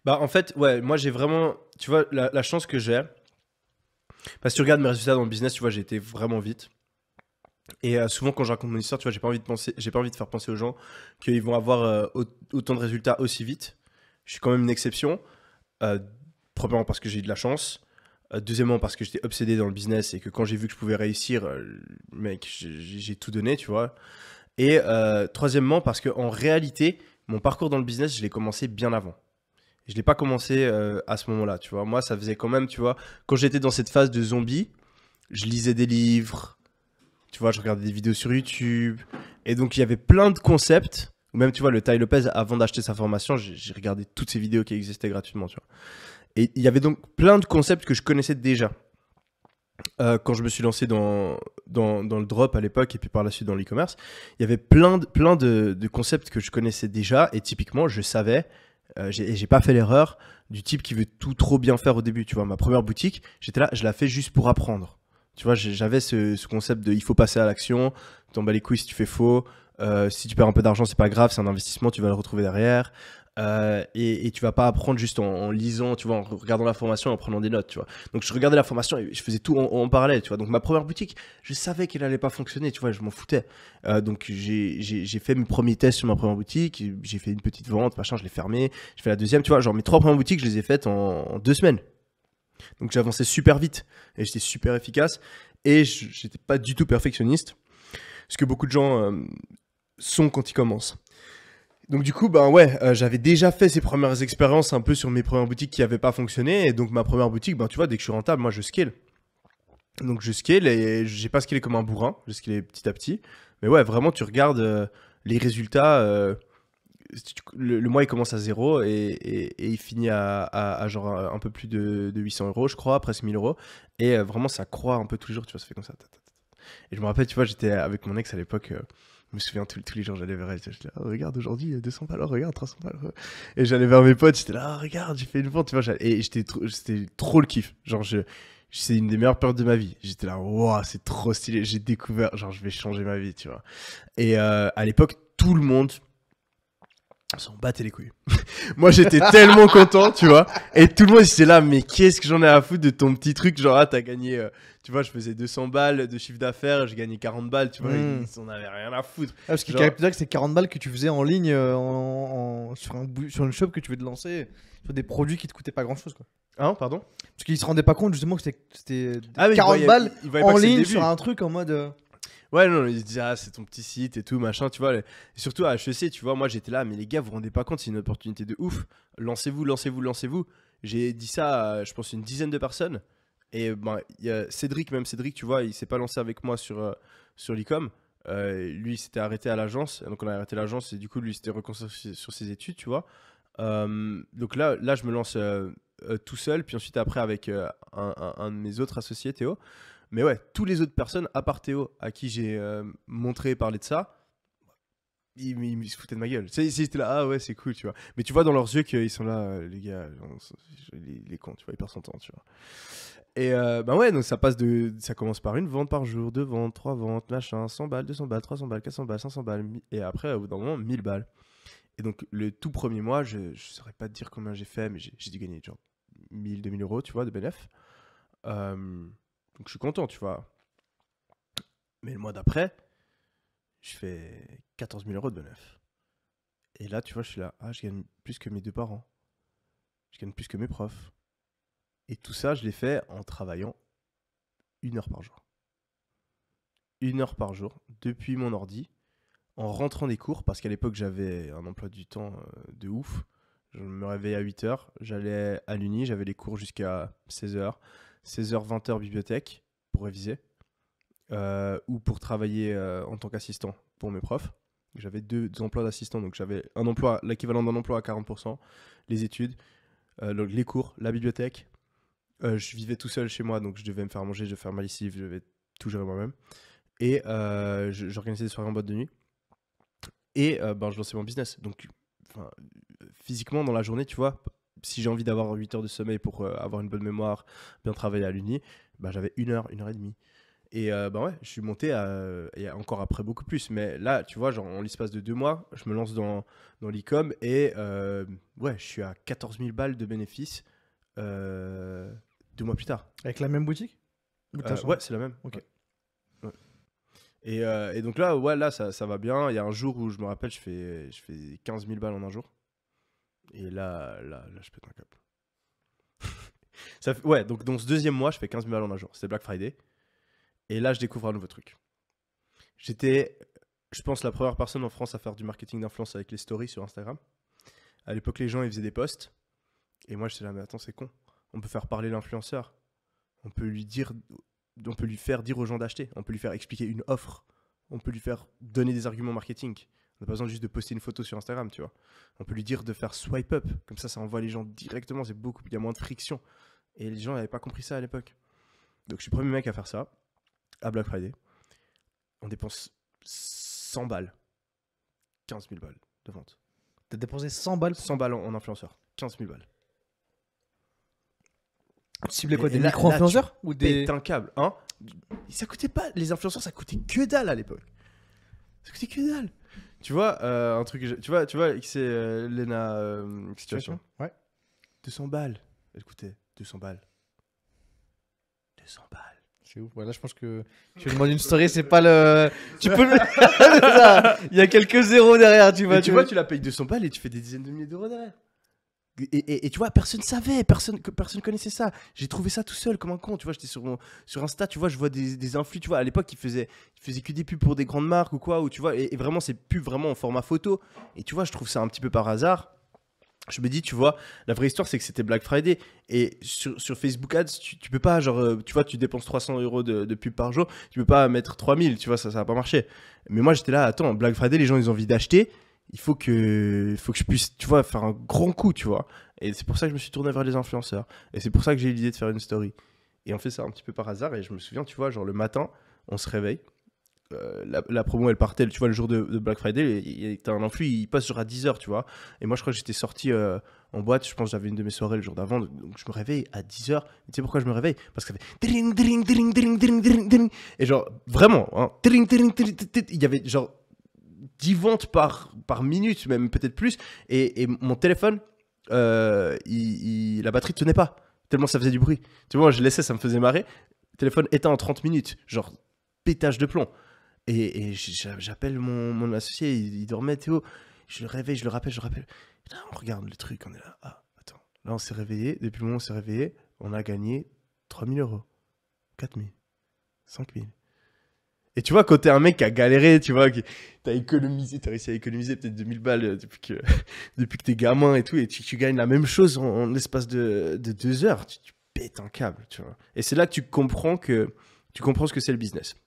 Bah, en fait, ouais, moi j'ai vraiment, tu vois, la chance que j'ai, parce que tu regardes mes résultats dans le business, tu vois, j'ai été vraiment vite. Et souvent, quand je raconte mon histoire, tu vois, j'ai pas envie de faire penser aux gens qu'ils vont avoir autant de résultats aussi vite. Je suis quand même une exception. Euh, Premièrement, parce que j'ai eu de la chance. Deuxièmement, parce que j'étais obsédé dans le business et que quand j'ai vu que je pouvais réussir, mec, j'ai tout donné, tu vois. Et troisièmement, parce que en réalité, mon parcours dans le business, je l'ai commencé bien avant. Je l'ai pas commencé à ce moment-là, tu vois. Moi, ça faisait quand même, tu vois, quand j'étais dans cette phase de zombie, je lisais des livres, tu vois, je regardais des vidéos sur YouTube. Et donc, il y avait plein de concepts. Ou même, tu vois, le Tai Lopez, avant d'acheter sa formation, j'ai regardé toutes ces vidéos qui existaient gratuitement, tu vois. Et il y avait donc plein de concepts que je connaissais déjà. Quand je me suis lancé dans le drop à l'époque et puis par la suite dans l'e-commerce, il y avait plein de concepts que je connaissais déjà. Et typiquement, je savais, j'ai pas fait l'erreur du type qui veut tout trop bien faire au début. Tu vois, ma première boutique, j'étais là, je la fais juste pour apprendre. Tu vois, j'avais ce concept de il faut passer à l'action, t'en bats les couilles si tu fais faux, si tu perds un peu d'argent, c'est pas grave, c'est un investissement, tu vas le retrouver derrière. Et tu vas pas apprendre juste en lisant, tu vois, en regardant la formation et en prenant des notes, tu vois. Donc je regardais la formation et je faisais tout en parallèle, tu vois. Donc ma première boutique, je savais qu'elle allait pas fonctionner, tu vois, je m'en foutais. Donc j'ai fait mes premiers tests sur ma première boutique, j'ai fait une petite vente, machin, je l'ai fermée, j'ai fait la deuxième, tu vois, genre mes trois premières boutiques, je les ai faites en 2 semaines. Donc j'avançais super vite et j'étais super efficace et j'étais pas du tout perfectionniste, ce que beaucoup de gens sont quand ils commencent. Donc du coup, ben ouais, j'avais déjà fait ces premières expériences un peu sur mes premières boutiques qui n'avaient pas fonctionné. Et donc ma première boutique, ben tu vois, dès que je suis rentable, moi je scale. Donc je scale et j'ai pas scalé comme un bourrin, j'ai scalé petit à petit. Mais ouais, vraiment, tu regardes les résultats. Le mois il commence à zéro et il finit à genre un peu plus de 800 euros, je crois, presque 1000 euros. Et vraiment, ça croît un peu tous les jours, tu vois, ça fait comme ça. Et je me rappelle, tu vois, j'étais avec mon ex à l'époque. Je me souviens tous les jours, j'allais vers elle. J'étais là, oh, regarde, aujourd'hui, 200 balles, oh, regarde, 300 balles. Et j'allais vers mes potes, j'étais là, oh, regarde, j'ai fait une vente, tu vois. Et c'était trop le kiff. Genre, c'est une des meilleures périodes de ma vie. J'étais là, waouh, c'est trop stylé. J'ai découvert, genre, je vais changer ma vie, tu vois. Et à l'époque, tout le monde s'en battait les couilles. Moi, j'étais tellement content, tu vois. Et tout le monde était là, mais qu'est-ce que j'en ai à foutre de ton petit truc? Genre, ah, t'as gagné, tu vois, je faisais 200 balles de chiffre d'affaires, j'ai gagné 40 balles, tu vois, Hmm. ils en avaient rien à foutre. Ah, parce qu'il Genre, calcule que c'est 40 balles que tu faisais en ligne sur, sur une shop que tu veux te lancer sur des produits qui te coûtaient pas grand chose, quoi. hein, pardon? Parce qu'ils se rendaient pas compte justement que c'était Ah, mais 40 balles ils voyaient pas en que c'est le ligne début. sur un truc en mode. Ouais, non, ils se disaient, ah, c'est ton petit site et tout, machin, tu vois. Et surtout à HEC, tu vois, moi, j'étais là, mais les gars, vous vous rendez pas compte, c'est une opportunité de ouf. Lancez-vous, lancez-vous, lancez-vous. J'ai dit ça à, je pense, une dizaine de personnes. Et ben, il y a Cédric, même Cédric, tu vois, il s'est pas lancé avec moi sur l'e-com. Lui, il s'était arrêté à l'agence. Donc, on a arrêté l'agence et du coup, lui, il s'était reconcentré sur ses études, tu vois. Donc là, je me lance tout seul. Puis ensuite, après, avec un de mes autres associés, Théo. Mais ouais, tous les autres personnes, à part Théo, à qui j'ai montré et parlé de ça, ils se foutaient de ma gueule. Ils étaient là, ah ouais, c'est cool, tu vois. Mais tu vois dans leurs yeux qu'ils sont là, les gars, les cons, tu vois, ils perdent son temps, tu vois. Et bah ouais, donc ça commence par une vente par jour, deux ventes, trois ventes, machin, 100 balles, 200 balles, 300 balles, 400 balles, 500 balles, et après, au bout d'un moment, 1000 balles. Et donc, le tout premier mois, je saurais pas te dire combien j'ai fait, mais j'ai dû gagner genre 1000, 2000 euros, tu vois, de bénéf. Euh, donc, je suis content, tu vois. Mais le mois d'après, je fais 14 000 euros de bénéf. Et là, tu vois, je suis là, ah, je gagne plus que mes deux parents. Je gagne plus que mes profs. Et tout ça, je l'ai fait en travaillant 1 heure par jour. 1 heure par jour, depuis mon ordi, en rentrant des cours, parce qu'à l'époque, j'avais un emploi du temps de ouf. Je me réveillais à 8 heures, j'allais à l'uni, j'avais les cours jusqu'à 16 heures. 16 heures, 20 heures bibliothèque pour réviser. Ou pour travailler en tant qu'assistant pour mes profs. J'avais deux emplois d'assistant, donc j'avais un emploi, l'équivalent d'un emploi à 40%, les études, donc les cours, la bibliothèque. Je vivais tout seul chez moi, donc je devais me faire manger, je devais faire ma lessive, je devais tout gérer moi-même. Et j'organisais des soirées en boîte de nuit. Et ben, je lançais mon business. Donc, enfin, physiquement, dans la journée, tu vois, si j'ai envie d'avoir 8 heures de sommeil pour avoir une bonne mémoire, bien travailler à l'uni, ben, j'avais 1 heure, 1 heure et demie. Et bah ouais, je suis monté et encore après beaucoup plus. Mais là, tu vois, genre en l'espace de 2 mois, je me lance dans l'e-com et ouais, je suis à 14 000 balles de bénéfices 2 mois plus tard. Avec la même boutique? Ou t'as changé? Ouais, c'est la même. Ok. Ouais. Et donc là, ouais, là, ça va bien. Il y a un jour où je me rappelle, je fais 15 000 balles en un jour. Et là, je pète un câble. Ouais, donc dans ce deuxième mois, je fais 15 000 balles en un jour. C'était Black Friday. Et là, je découvre un nouveau truc. J'étais, je pense, la première personne en France à faire du marketing d'influence avec les stories sur Instagram. À l'époque, les gens, ils faisaient des posts. Et moi, j'étais là, mais attends, c'est con. On peut faire parler l'influenceur. On peut lui faire dire aux gens d'acheter. On peut lui faire expliquer une offre. On peut lui faire donner des arguments marketing. On n'a pas besoin juste de poster une photo sur Instagram, tu vois. On peut lui dire de faire swipe up. Comme ça envoie les gens directement. Il y a moins de friction. Et les gens n'avaient pas compris ça à l'époque. Donc, je suis le premier mec à faire ça. À Black Friday. On dépense 100 balles. 15 000 balles de vente. T'as dépensé 100 balles 100 balles en influenceur. 15 000 balles. Tu ciblais quoi? Et Des là, micro-influenceurs? Ou des... Pète un câble, hein. Ça coûtait pas, les influenceurs, ça coûtait que dalle à l'époque. Ça coûtait que dalle. Tu vois, un truc, tu vois, c'est Lena Situation. Ouais. 200 balles. Elle coûtait 200 balles. 200 balles. C'est ouf. Voilà, je pense que tu demandes une story, c'est pas le. Tu peux le. C'est ça. Il y a quelques zéros derrière, tu vois. Mais tu vois, tu la payes 200 balles et tu fais des dizaines de milliers d'euros derrière. Et tu vois, personne savait, personne connaissait ça. J'ai trouvé ça tout seul comme un con. Tu vois, j'étais sur Insta, tu vois, je vois des influx. Tu vois, à l'époque, ils faisaient que des pubs pour des grandes marques ou quoi. Ou tu vois, et vraiment, c'est pubs vraiment en format photo. Et tu vois, je trouve ça un petit peu par hasard. Je me dis, tu vois, la vraie histoire, c'est que c'était Black Friday. Et sur Facebook Ads, tu peux pas, genre, tu vois, tu dépenses 300 euros de pub par jour. Tu peux pas mettre 3000, tu vois, ça va pas marcher. Mais moi, j'étais là, attends, Black Friday, les gens, ils ont envie d'acheter. Il faut que je puisse, tu vois, faire un grand coup, tu vois. Et c'est pour ça que je me suis tourné vers les influenceurs. Et c'est pour ça que j'ai eu l'idée de faire une story. Et on fait ça un petit peu par hasard. Et je me souviens, tu vois, genre le matin, on se réveille. La promo, elle partait, tu vois, le jour de Black Friday. T'as un influx, il passe genre à 10h, tu vois. Et moi, je crois que j'étais sorti en boîte. Je pense que j'avais une de mes soirées le jour d'avant. Donc, je me réveille à 10h. Tu sais pourquoi je me réveille? Parce que ça fait dring, dring, dring, dring, dring, dring, dring. Et genre, vraiment, hein, dring, dring, dring, dring, il y avait genre 10 ventes par minute, même peut-être plus. Et mon téléphone, la batterie tenait pas. Tellement ça faisait du bruit. Tu vois, moi, je laissais, ça me faisait marrer. Le téléphone éteint en 30 minutes. Genre, pétage de plomb. Et j'appelle mon associé, il dormait, Théo. Je le réveille, je le rappelle. Et là, on regarde le truc, on est là. Ah, attends. Là, on s'est réveillé. Depuis le moment où on s'est réveillé, on a gagné 3 000 euros. 4 000. 5 000. Et tu vois, quand t'es un mec qui a galéré, tu vois, t'as réussi à économiser peut-être 2000 balles depuis que t'es gamin et tout, et tu gagnes la même chose en l'espace de 2 heures, tu pètes un câble, tu vois. Et c'est là que tu comprends ce que c'est le business.